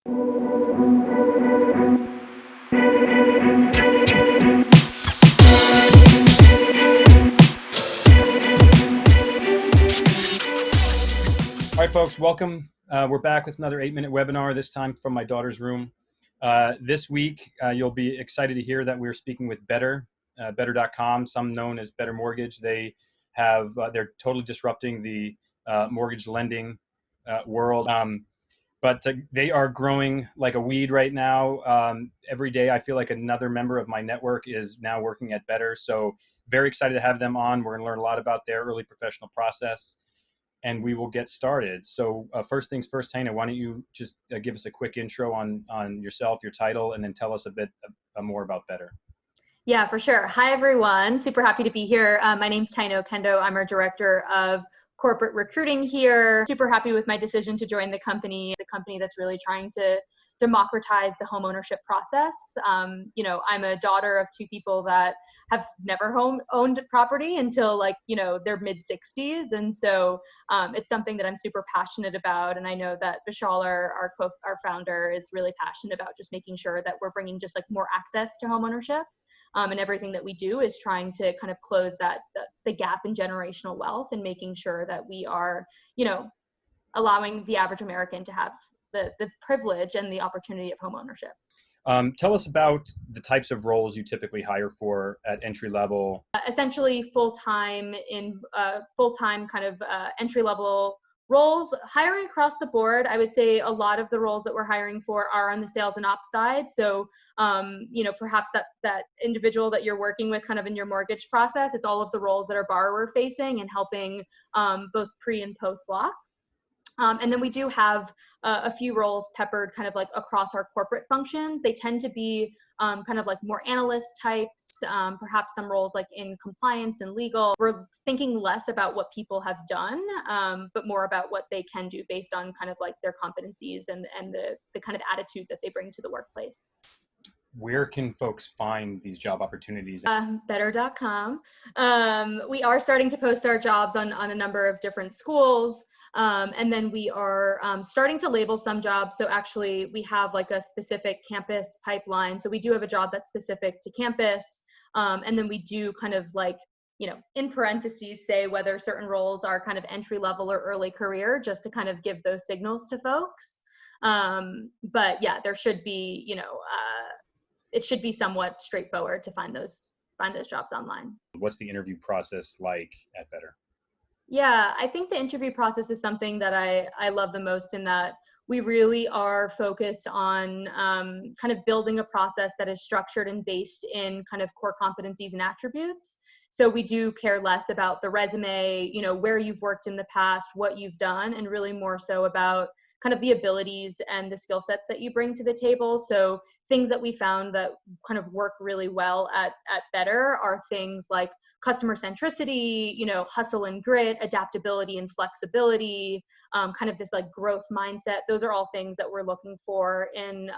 All right, folks, welcome. We're back with another 8-minute webinar, this time from my daughter's room. This week, you'll be excited to hear that we're speaking with Better, Better.com, some known as Better Mortgage. They're totally disrupting the mortgage lending world. But they are growing like a weed right now. Every day, I feel like another member of my network is now working at Better. So very excited to have them on. We're going to learn a lot about their early professional process, and we will get started. So first things first, Tana, why don't you just give us a quick intro on yourself, your title, and then tell us a bit more about Better. Yeah, for sure. Hi, everyone. Super happy to be here. My name's Taino Kendo. I'm our director of corporate recruiting here. Super happy with my decision to join the company. It's a company that's really trying to democratize the homeownership process. I'm a daughter of two people that have never owned property until their mid 60s. And so it's something that I'm super passionate about. And I know that Vishal, our founder, is really passionate about just making sure that we're bringing just more access to homeownership. And everything that we do is trying to kind of close the gap in generational wealth and making sure that we are, allowing the average American to have the privilege and the opportunity of homeownership. Tell us about the types of roles you typically hire for at entry level. Essentially full-time kind of entry level roles, hiring across the board. I would say a lot of the roles that we're hiring for are on the sales and ops side. So, perhaps that individual that you're working with kind of in your mortgage process, it's all of the roles that are borrower facing and helping both pre and post lock. And then we do have a few roles peppered kind of across our corporate functions. They tend to be kind of more analyst types, perhaps some roles in compliance and legal. We're thinking less about what people have done, but more about what they can do based on kind of their competencies and the kind of attitude that they bring to the workplace. Where can folks find these job opportunities? Better.com. We are starting to post our jobs on a number of different schools. And then we are starting to label some jobs. So actually we have a specific campus pipeline. So we do have a job that's specific to campus. And then we do kind of in parentheses say whether certain roles are kind of entry level or early career, just to kind of give those signals to folks. But yeah, there should be, it should be somewhat straightforward to find those jobs online. What's the interview process like at Better? Yeah, I think the interview process is something that I love the most, in that we really are focused on kind of building a process that is structured and based in kind of core competencies and attributes. So we do care less about the resume, where you've worked in the past, what you've done, and really more so about kind of the abilities and the skill sets that you bring to the table. So things that we found that kind of work really well at Better are things like customer centricity, hustle and grit, adaptability and flexibility, kind of this growth mindset. Those are all things that we're looking for in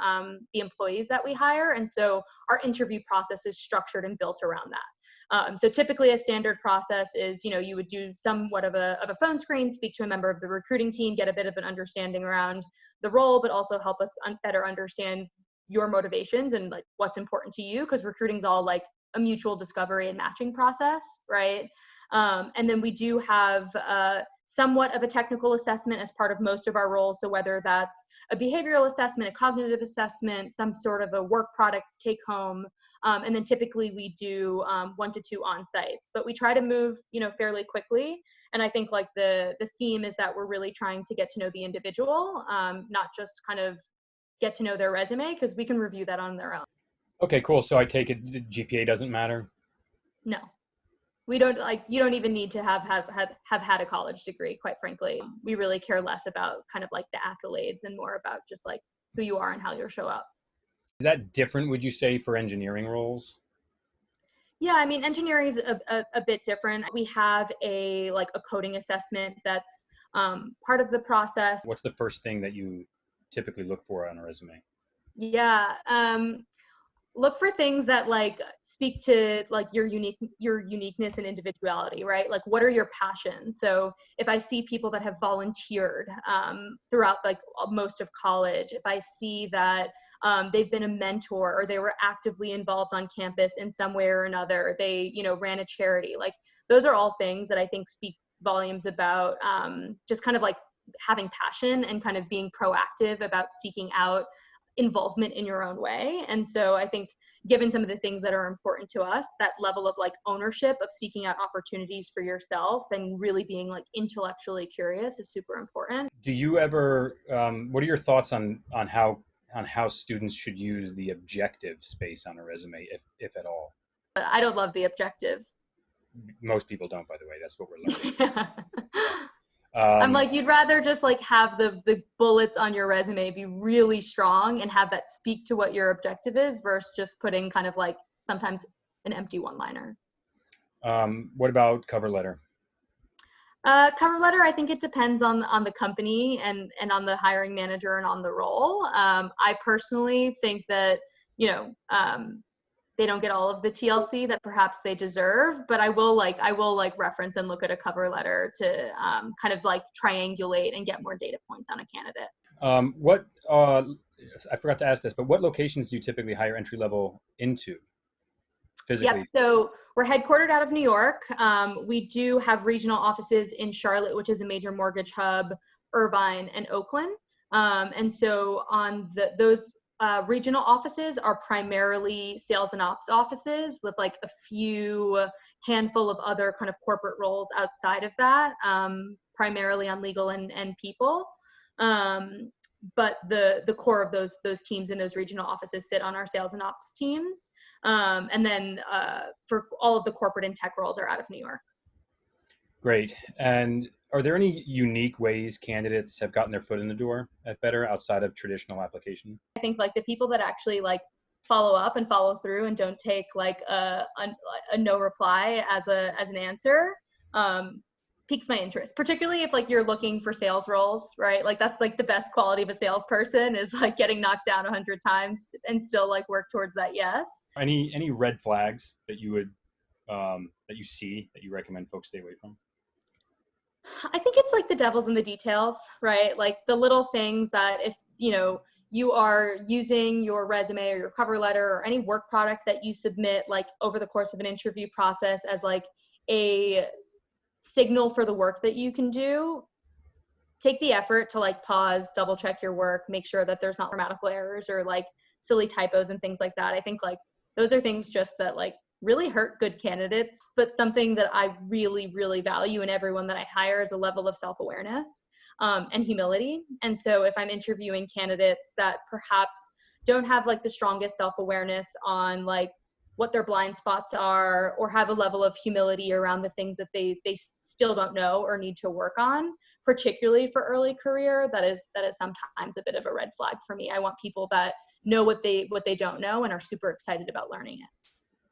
the employees that we hire. And so our interview process is structured and built around that. So typically a standard process is, you would do somewhat of a phone screen, speak to a member of the recruiting team, get a bit of an understanding around the role, but also help us better understand your motivations and what's important to you, because recruiting's all a mutual discovery and matching process, right? And then we do have somewhat of a technical assessment as part of most of our roles. So whether that's a behavioral assessment, a cognitive assessment, some sort of a work product take home, and then typically we do 1 to 2 on-sites, but we try to move, fairly quickly. And I think the theme is that we're really trying to get to know the individual, not just kind of get to know their resume, because we can review that on their own. Okay, cool. So I take it the GPA doesn't matter? No. We don't you don't even need to have had a college degree, quite frankly. We really care less about kind of the accolades and more about just who you are and how you'll show up. Is that different, would you say, for engineering roles? Yeah, I mean, engineering is a bit different. We have a coding assessment that's part of the process. What's the first thing that you typically look for on a resume? Yeah. look for things that like speak to like your uniqueness and individuality, right? Like what are your passions? So if I see people that have volunteered throughout like most of college, if I see that they've been a mentor or they were actively involved on campus in some way or another, they, you know, ran a charity, like those are all things that I think speak volumes about just kind of like having passion and kind of being proactive about seeking out involvement in your own way. And so I think given some of the things that are important to us, that level of like ownership of seeking out opportunities for yourself and really being like intellectually curious is super important. Do you ever, what are your thoughts on how students should use the objective space on a resume, if at all? I don't love the objective. Most people don't, by the way. That's what we're learning. Yeah. I'm Um, like, you'd rather just like have the bullets on your resume be really strong and have that speak to what your objective is versus just putting kind of like sometimes an empty one-liner. what about cover letter? Cover letter, I think it depends on the company and on the hiring manager and on the role. I personally think that, you know, they don't get all of the TLC that perhaps they deserve, but I will like reference and look at a cover letter to kind of like triangulate and get more data points on a candidate. What I forgot to ask this, but what locations do you typically hire entry level into Yep. physically? So we're headquartered out of New York. We do have regional offices in Charlotte, which is a major mortgage hub, Irvine, and Oakland. And so on those regional offices are primarily sales and ops offices with like a few handful of other kind of corporate roles outside of that, primarily on legal and people. But the core of those teams in those regional offices sit on our sales and ops teams. And then for all of the corporate and tech roles are out of New York. Great. And are there any unique ways candidates have gotten their foot in the door at Better outside of traditional application? I think like the people that actually like follow up and follow through and don't take like a no reply as an answer piques my interest, particularly if like you're looking for sales roles, right? Like that's like the best quality of a salesperson is like getting knocked down 100 times and still like work towards that yes. Any red flags that you would that you see that you recommend folks stay away from? I think it's like the devil's in the details, right? Like the little things that if, you know, you are using your resume or your cover letter or any work product that you submit like over the course of an interview process as like a signal for the work that you can do, take the effort to like pause, double check your work, make sure that there's not grammatical errors or like silly typos and things like that. I think like those are things just that like really hurt good candidates, but something that I really, really value in everyone that I hire is a level of self-awareness and humility. And so if I'm interviewing candidates that perhaps don't have like the strongest self-awareness on like what their blind spots are or have a level of humility around the things that they still don't know or need to work on, particularly for early career, that is sometimes a bit of a red flag for me. I want people that know what they don't know and are super excited about learning it.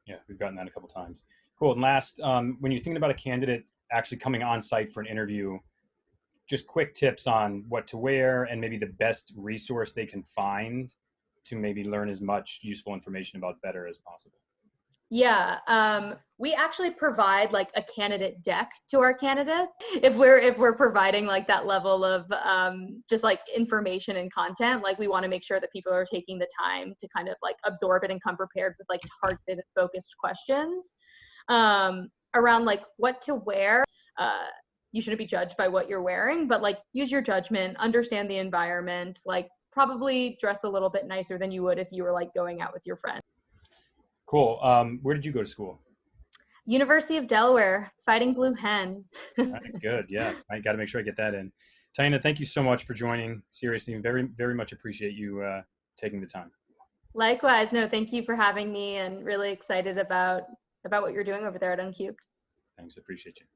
Yeah, we've gotten that a couple times. Cool. And last, when you're thinking about a candidate actually coming on site for an interview, just quick tips on what to wear and maybe the best resource they can find to maybe learn as much useful information about Better as possible. Yeah, we actually provide like a candidate deck to our candidates if we're providing like that level of just like information and content. Like we want to make sure that people are taking the time to kind of like absorb it and come prepared with like targeted and focused questions around like what to wear. You shouldn't be judged by what you're wearing, but like use your judgment, understand the environment, like probably dress a little bit nicer than you would if you were like going out with your friends. Cool. Where did you go to school? University of Delaware, Fighting Blue Hen. All right, good. Yeah, I got to make sure I get that in. Taina, thank you so much for joining. Seriously, very, very much appreciate you taking the time. Likewise, no, thank you for having me and really excited about what you're doing over there at Uncubed. Thanks, appreciate you.